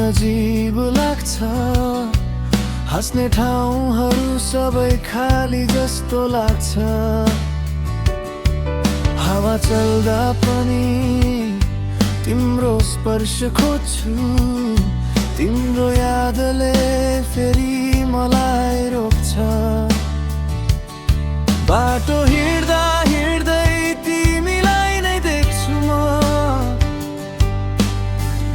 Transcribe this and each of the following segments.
अजीब लाग्छ, हाँस्ने ठाउँहरू सबै खाली जस्तो लाग्छ। हावा चल्दा पनि तिम्रो स्पर्श खोज्छु, तिम्रो यादले फेरि मलाई रोक्छ। बाटो हिँड्दा हिँड्दै तिमीलाई नै देख्छु म,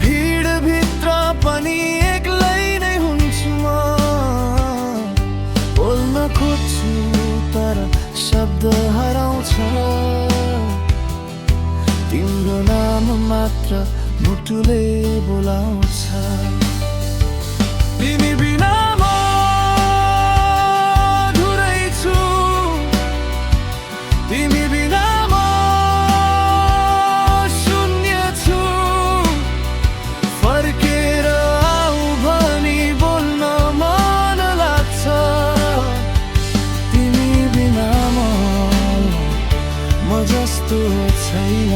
भिडभित्र पनि एक्लै नै हुन्छु म। बोल्न खोज्छु तर शब्द हराउँछ, तिम्रो नाम मात्र मुटुले बोलाउँछ। तिमी बिना म अधुरै छु, तिमी बिना म शून्य छु। फर्केर आऊ भनी बोल्न मन लाग्छ, तिमी बिना म जस्तो छैन।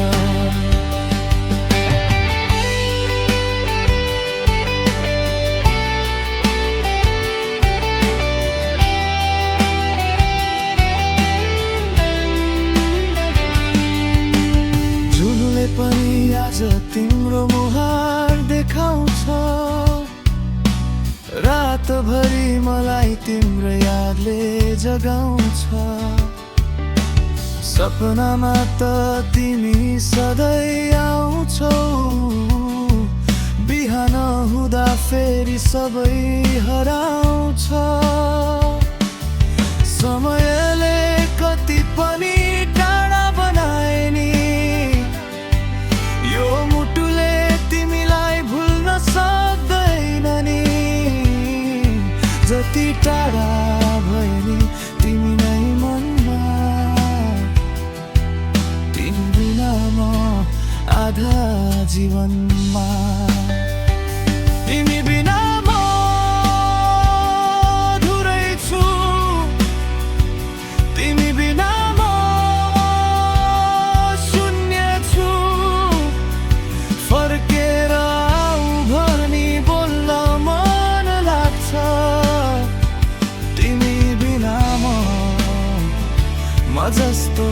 पनि आज तिम्रो मुहार देखाउँछ, रातभरि मलाई तिम्रो यादले जगाउँछ। सपनामा त तिमी सधैँ आउँछौ, बिहान हुँदा फेरि सबै हराउँछ। समयले कति पनि टाढा बनाए नि, यो मुटुले तिमीलाई भुल्न सक्दैन नि। जति टाढा भए नि तिमी नै मनमा, तिमी बिना म आधा जीवनमा। तिमी बिना म अधुरै छु, तिमी बिना म शून्य छु। फर्केर आऊ भनी बोल्न मन लाग्छ, तिमी बिना म जस्तो